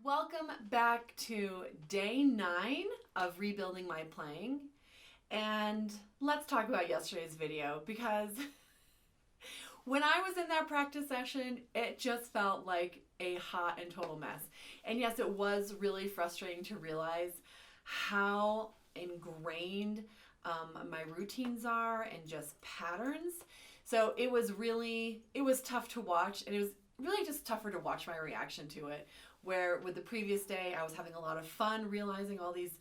Welcome back to day 9 of rebuilding my playing. And let's talk about yesterday's video, because when I was in that practice session, it just felt like a hot and total mess. And yes, it was really frustrating to realize how ingrained my routines are and just patterns. So it was tough to watch, and it was really just tougher to watch my reaction to it. Where with the previous day, I was having a lot of fun realizing all these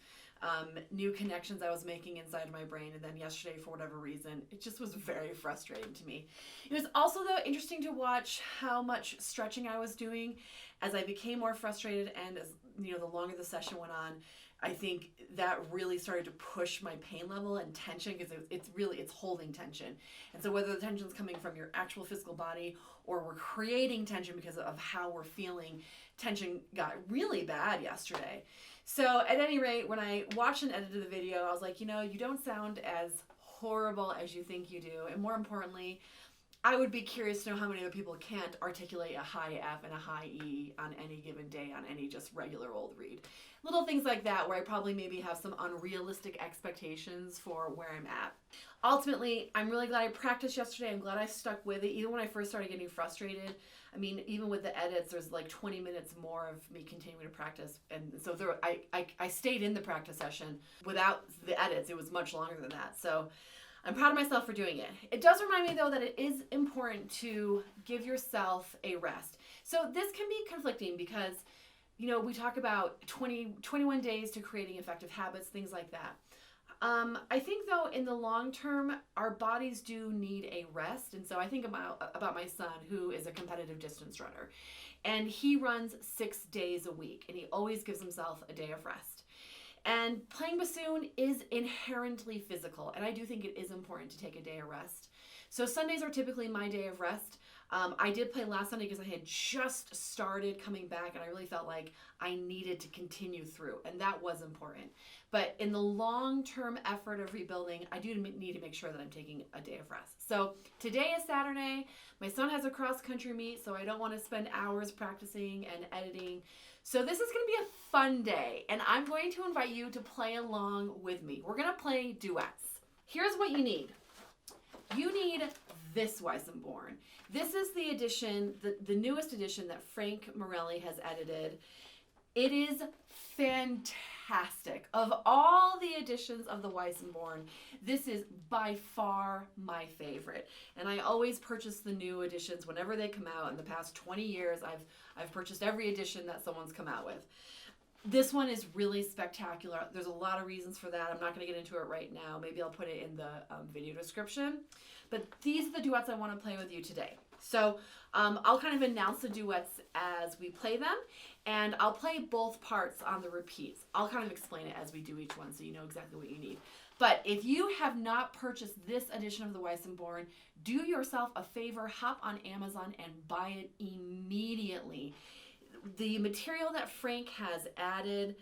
new connections I was making inside of my brain. And then yesterday, for whatever reason, it just was very frustrating to me. It was also, though, interesting to watch how much stretching I was doing as I became more frustrated. And as the longer the session went on, I think that really started to push my pain level and tension, because it's holding tension. And so whether the tension is coming from your actual physical body or we're creating tension because of how we're feeling, tension got really bad yesterday. So at any rate, when I watched and edited the video, I was like, you don't sound as horrible as you think you do. And more importantly, I would be curious to know how many other people can't articulate a high F and a high E on any given day on any just regular old read. Little things like that where I probably maybe have some unrealistic expectations for where I'm at. Ultimately, I'm really glad I practiced yesterday. I'm glad I stuck with it. Even when I first started getting frustrated, I mean, even with the edits, there's like 20 minutes more of me continuing to practice. And so I stayed in the practice session without the edits. It was much longer than that. So I'm proud of myself for doing it. It does remind me, though, that it is important to give yourself a rest. So this can be conflicting because, we talk about 21 days to creating effective habits, things like that. I think, though, in the long term, our bodies do need a rest. And so I think about my son, who is a competitive distance runner. And he runs 6 days a week, and he always gives himself a day of rest. And playing bassoon is inherently physical, and I do think it is important to take a day of rest. So Sundays are typically my day of rest. I did play last Sunday because I had just started coming back, and I really felt like I needed to continue through, and that was important. But in the long-term effort of rebuilding, I do need to make sure that I'm taking a day of rest. So today is Saturday. My son has a cross-country meet, so I don't want to spend hours practicing and editing. So this is going to be a fun day, and I'm going to invite you to play along with me. We're going to play duets. Here's what you need. You need this Weissenborn. This is the edition, the newest edition that Frank Morelli has edited. It is fantastic. Of all the editions of the Weissenborn, this is by far my favorite. And I always purchase the new editions whenever they come out. In the past 20 years, I've purchased every edition that someone's come out with. This one is really spectacular. There's a lot of reasons for that. I'm not going to get into it right now. Maybe I'll put it in the video description. But these are the duets I want to play with you today. So I'll kind of announce the duets as we play them, and I'll play both parts on the repeats. I'll kind of explain it as we do each one so you know exactly what you need. But if you have not purchased this edition of the Weissenborn, do yourself a favor, hop on Amazon and buy it immediately. The material that Frank has added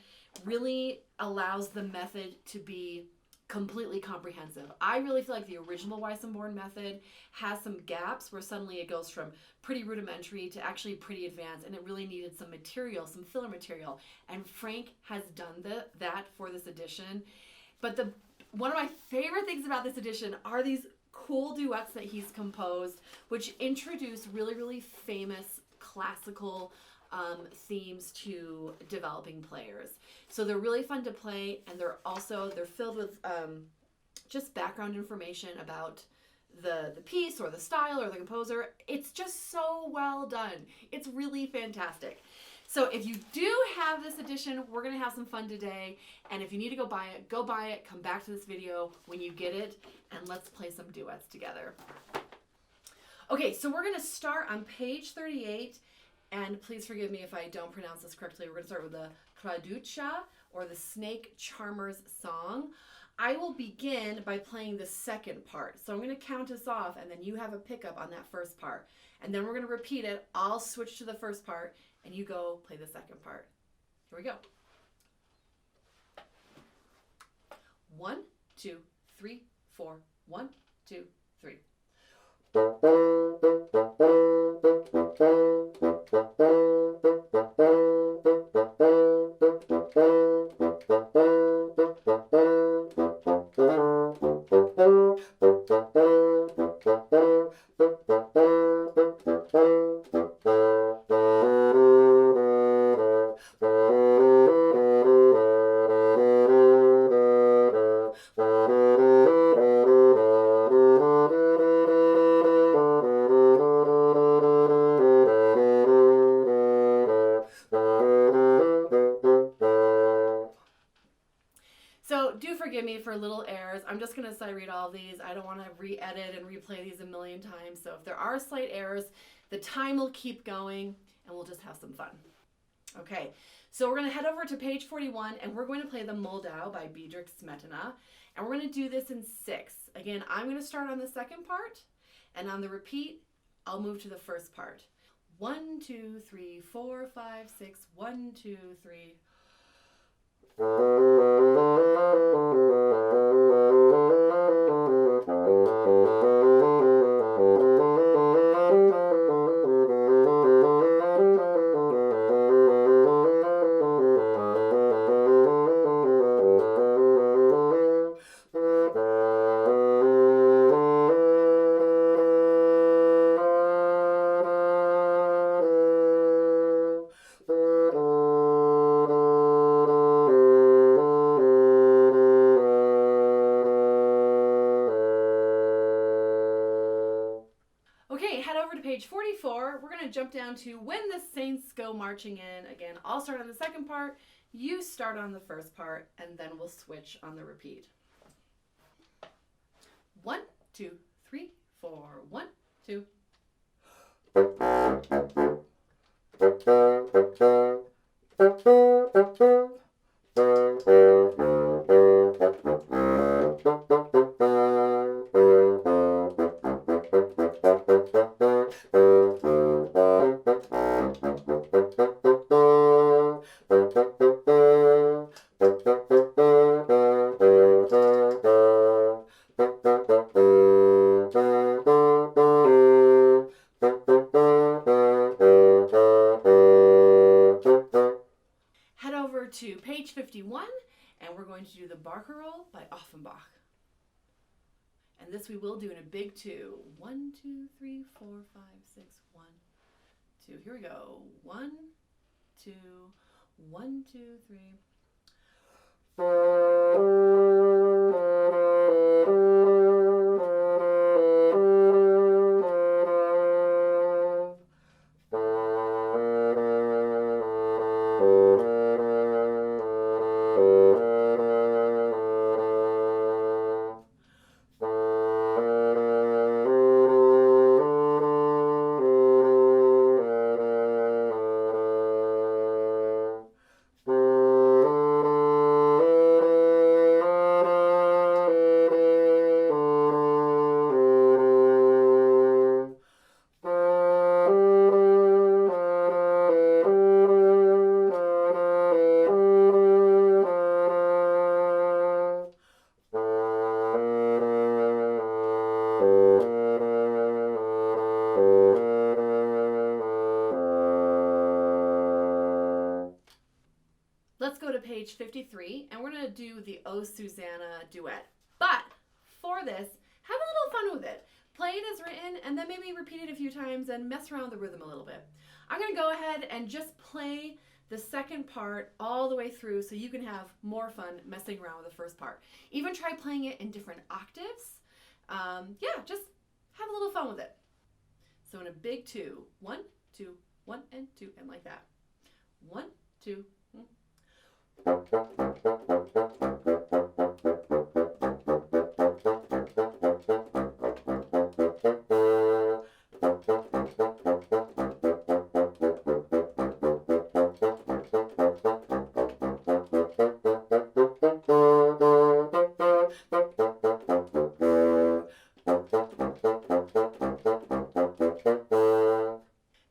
really allows the method to be completely comprehensive. I really feel like the original Weissenborn method has some gaps where suddenly it goes from pretty rudimentary to actually pretty advanced, and it really needed some material, some filler material. And Frank has done that for this edition. But one of my favorite things about this edition are these cool duets that he's composed, which introduce really, really famous classical themes to developing players. So they're really fun to play, and they're filled with just background information about the piece or the style or the composer. It's just so well done. It's really fantastic. So if you do have this edition, we're going to have some fun today. And if you need to go buy it, come back to this video when you get it, and let's play some duets together. Okay, so we're going to start on page 38. And please forgive me if I don't pronounce this correctly. We're going to start with the Kraducha, or the Snake Charmer's Song. I will begin by playing the second part. So I'm going to count us off, and then you have a pickup on that first part. And then we're going to repeat it. I'll switch to the first part, and you go play the second part. Here we go. 1, 2, 3, 4. 1, 2, 3. forgive me for little errors. I'm just going to sight read all of these. I don't want to re-edit and replay these a million times. So if there are slight errors, the time will keep going and we'll just have some fun. Okay, so we're going to head over to page 41 and we're going to play the Moldau by Bedřich Smetana. And we're going to do this in 6. Again, I'm going to start on the second part, and on the repeat, I'll move to the first part. 1, 2, 3, 4, 5, 6, 1, 2, 3. Okay, head over to page 44. We're going to jump down to When the Saints Go Marching In. Again, I'll start on the second part, you start on the first part, and then we'll switch on the repeat. 1, 2, 3, 4. 1, 2. Head over to page 51, and we're going to do the Barcarolle by Offenbach. And this we will do in a big 2. 1, 2, 3, 4, 5, 6, 1, 2. Here we go. 1, 2, 1, 2, 3. Let's go to page 53, and we're going to do the O Susanna duet. But for this, have a little fun with it. Play it as written, and then maybe repeat it a few times and mess around with the rhythm a little bit. I'm going to go ahead and just play the second part all the way through so you can have more fun messing around with the first part. Even try playing it in different octaves. Yeah, just have a little fun with it. So in a big 2, 1, 2, 1, and 2, and like that. 1, 2.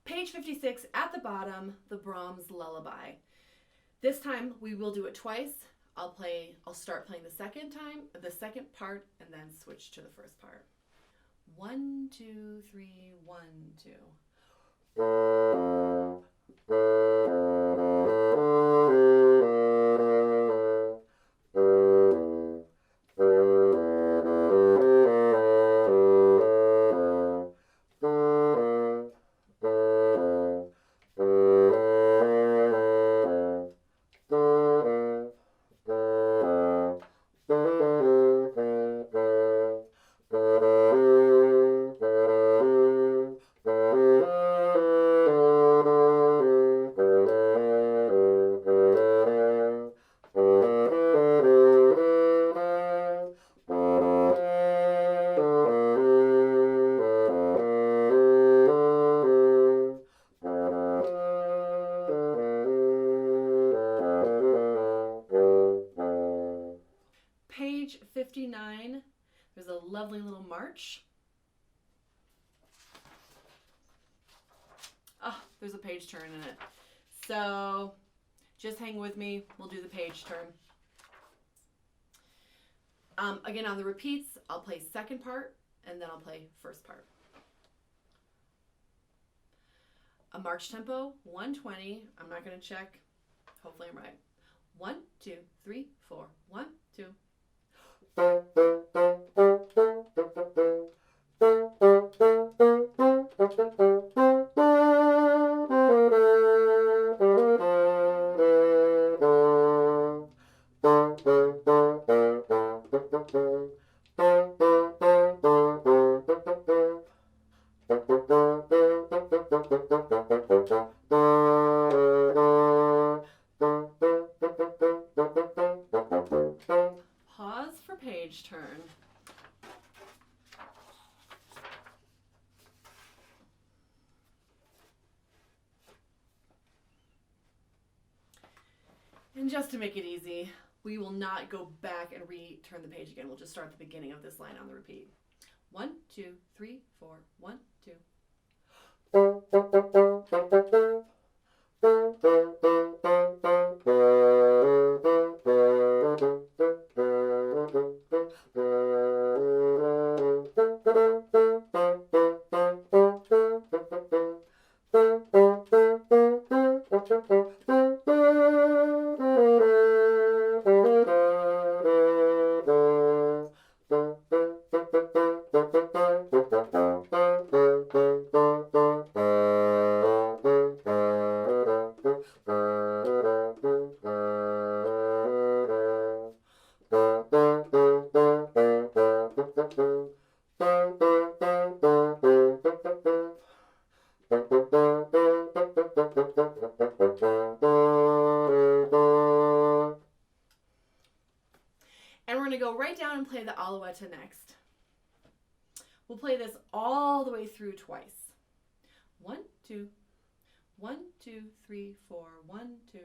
Page 56 at the bottom, the Brahms Lullaby. This time we will do it twice. I'll start playing the second part, and then switch to the first part. 1, 2, 3, 1, 2. 59, there's a lovely little march. Oh, there's a page turn in it. So just hang with me. We'll do the page turn. Again, on the repeats, I'll play second part and then I'll play first part. A march tempo, 120. I'm not going to check. Hopefully I'm right. 1, 2, 3, 4. 1, 2. Pause for page turn. And just to make it easy, we will not go back and return the page again. We'll just start at the beginning of this line on the repeat. 1, 2, 3, 4. 1, 2. And we're going to go right down and play the alleviate next. We'll play this all the way through twice. 1, 2. 1, 2, 3, 4. 1, 2.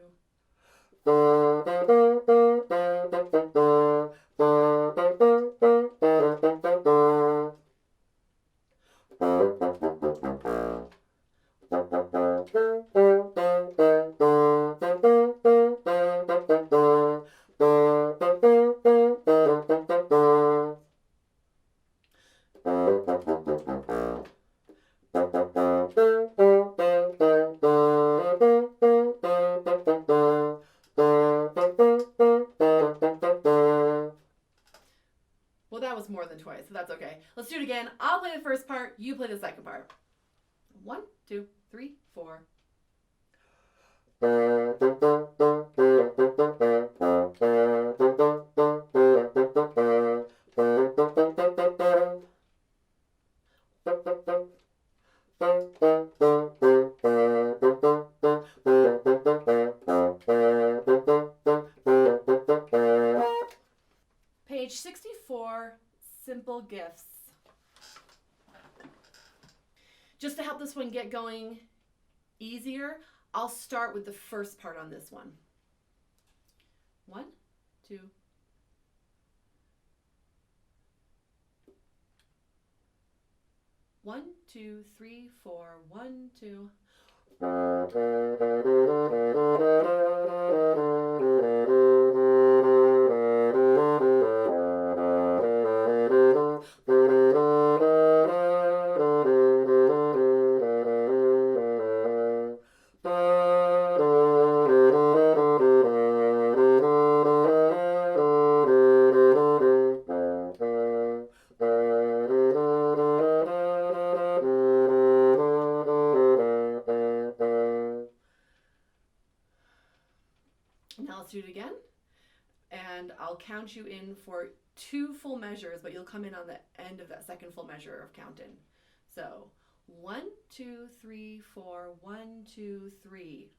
Well, that was more than twice, so that's okay. Let's do it again. I'll play the first part, you play the second part. 1, 2, 3, 4. Page 64, Simple Gifts. Just to help this one get going easier, I'll start with the first part on this one. 1, 2. One, 2, 3, 4. 1, 2. Now let's do it again, and I'll count you in for 2 full measures, but you'll come in on the end of that second full measure of counting. So 1, 2, 3, 4. 1, 2, 3.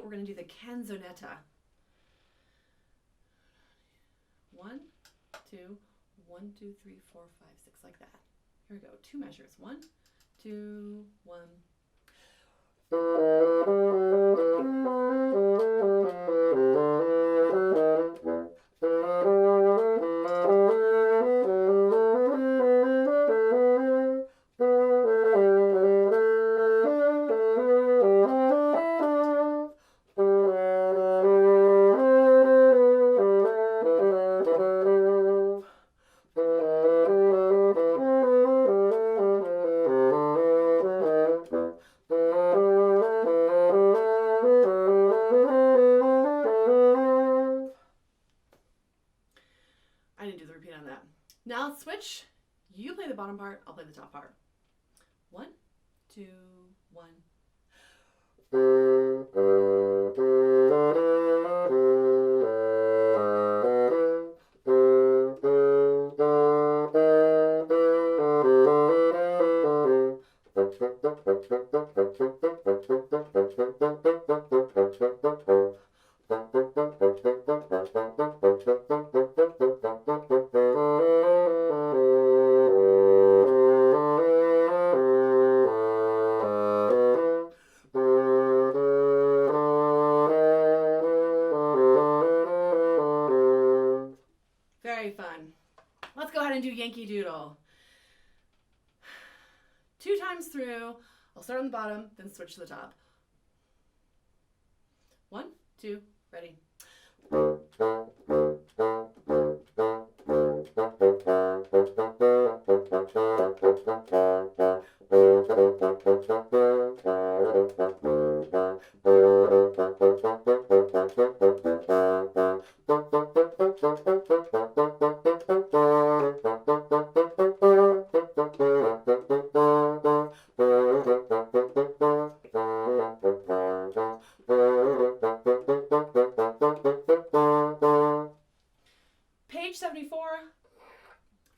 alleviate, we're going to do the canzonetta. 1, 2, 1, 2, 3, 4, 5, 6, like that. Here we go. 2 measures. 1, 2, 1. I didn't do the repeat on that. Now let's switch. You play the bottom part, I'll play the top part. 1, 2, 1. Very fun. Let's go ahead and do Yankee Doodle. 2 times through. I'll start on the bottom, then switch to the top. 1, 2, ready. Page 74,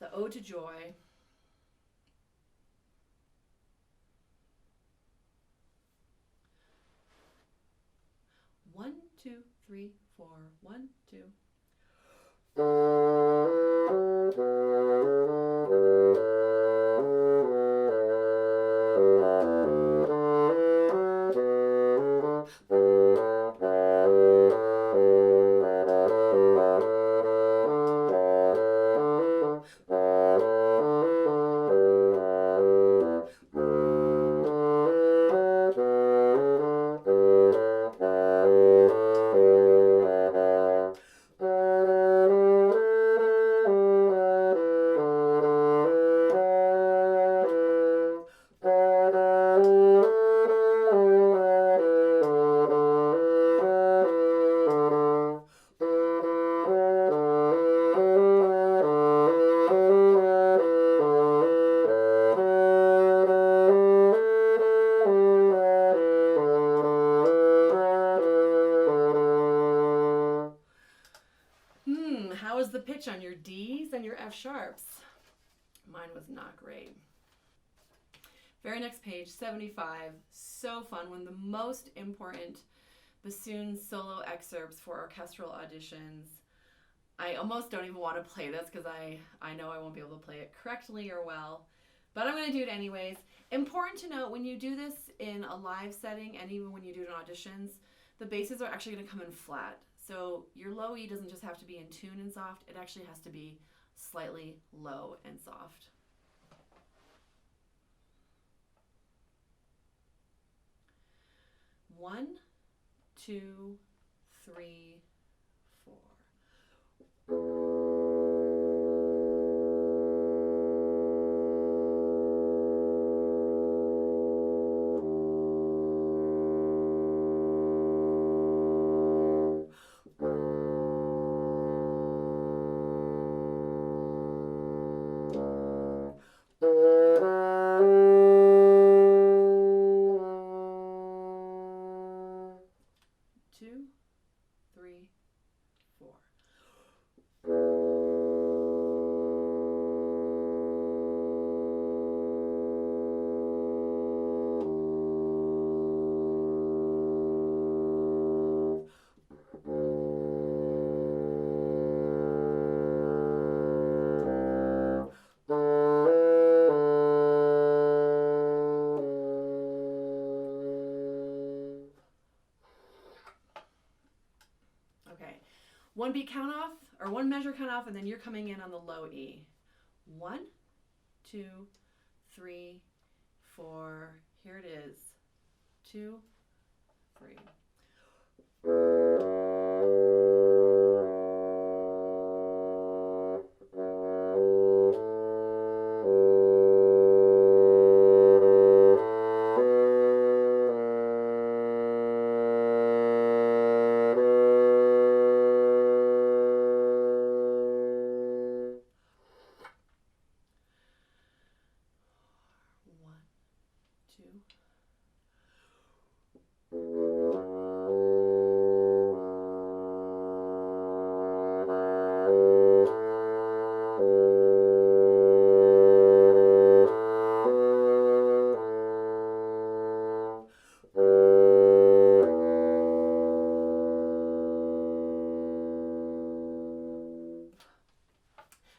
the Ode to Joy. One, 2, 3, 4. 1, 2. How was the pitch on your D's and your F sharps? Mine was not great. Very next page, 75. So fun. One of the most important bassoon solo excerpts for orchestral auditions. I almost don't even want to play this because I know I won't be able to play it correctly or well, but I'm going to do it anyways. Important to note, when you do this in a live setting and even when you do it in auditions, the basses are actually going to come in flat. So your low E doesn't just have to be in tune and soft, it actually has to be slightly low and soft. One, 2, 3, 4. Two, 3, 4. one beat count off, or one measure count off, and then you're coming in on the low E. 1, 2, 3, 4. Here it is. 2, 3.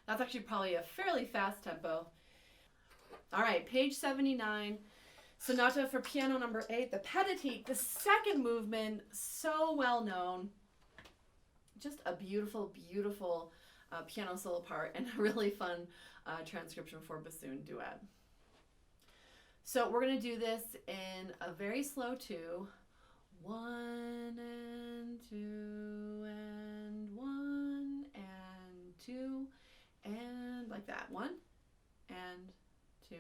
That's actually probably a fairly fast tempo. All right, page 79, Sonata for Piano number 8, the Pathetique, the second movement, so well known. Just a beautiful, beautiful piano solo part and a really fun transcription for bassoon duet. So we're going to do this in a very slow 2. 1 and 2 and 1 and 2 and like that. 1 and 2.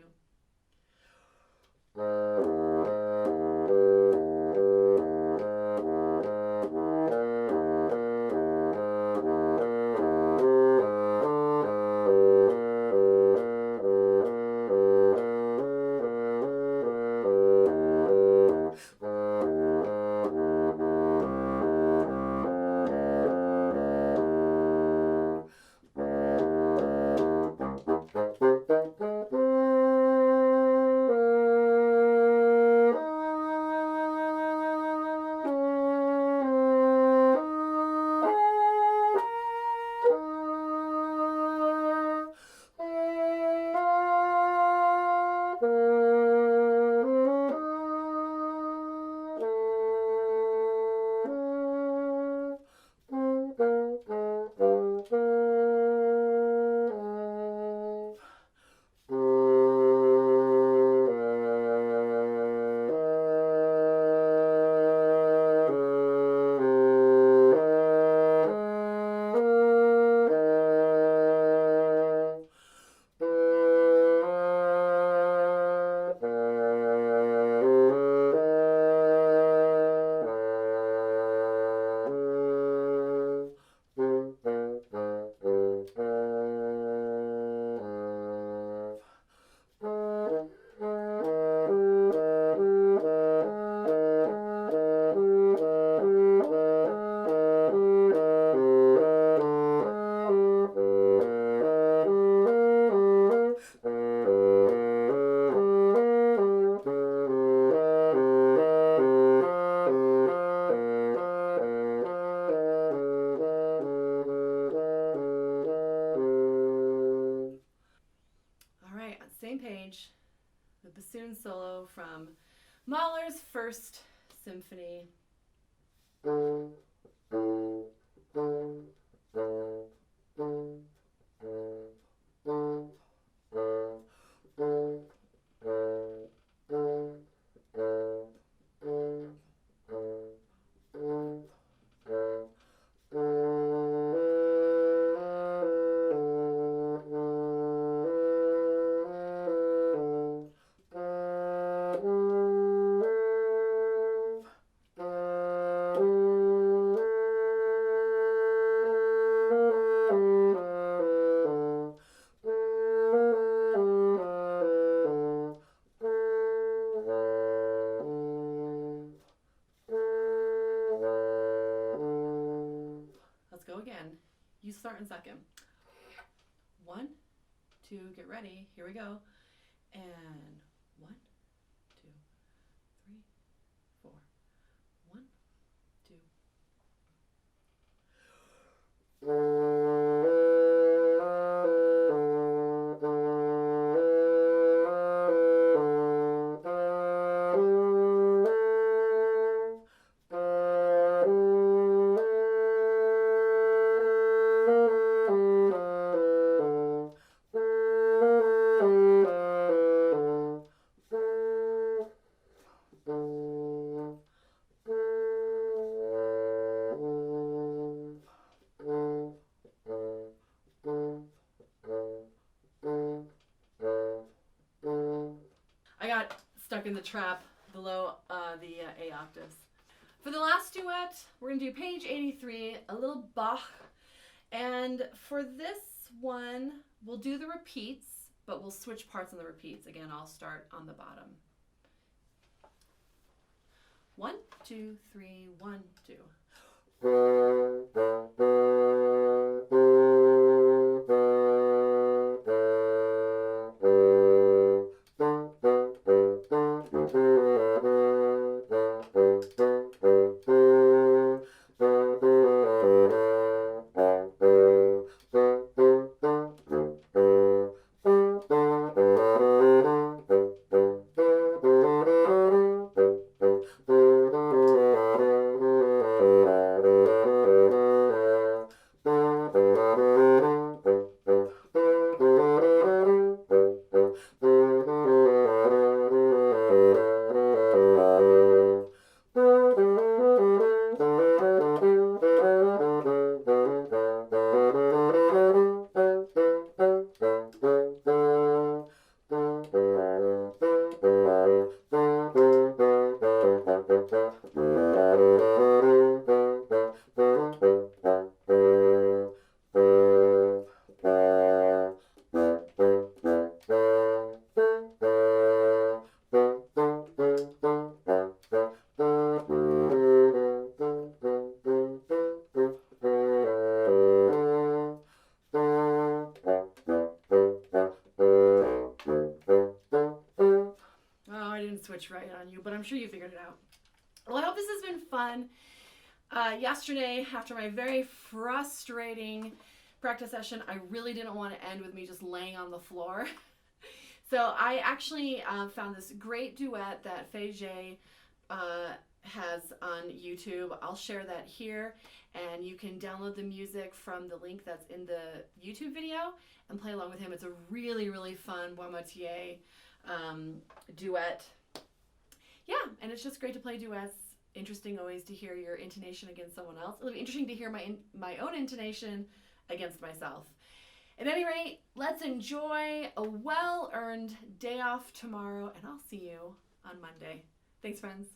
Same page, the bassoon solo from Mahler's First Symphony. Let's go again. You start in second. 1, 2, get ready. Here we go. And 1, 2, 3, 4. 1, 2. stuck in the trap below the A octaves. For the last duet, we're going to do page 83, a little Bach. And for this one, we'll do the repeats, but we'll switch parts on the repeats. Again, I'll start on the bottom. 1, 2, 3, 1, 2. Switch right on you, but I'm sure you figured it out. Well, I hope this has been fun. Yesterday, after my very frustrating practice session, I really didn't want to end with me just laying on the floor. So I actually found this great duet that Fei has on YouTube. I'll share that here, and you can download the music from the link that's in the YouTube video and play along with him. It's a really, really fun bois moitié duet. Yeah, and it's just great to play duets. Interesting always to hear your intonation against someone else. It'll be interesting to hear my own intonation against myself. At any rate, let's enjoy a well-earned day off tomorrow, and I'll see you on Monday. Thanks, friends.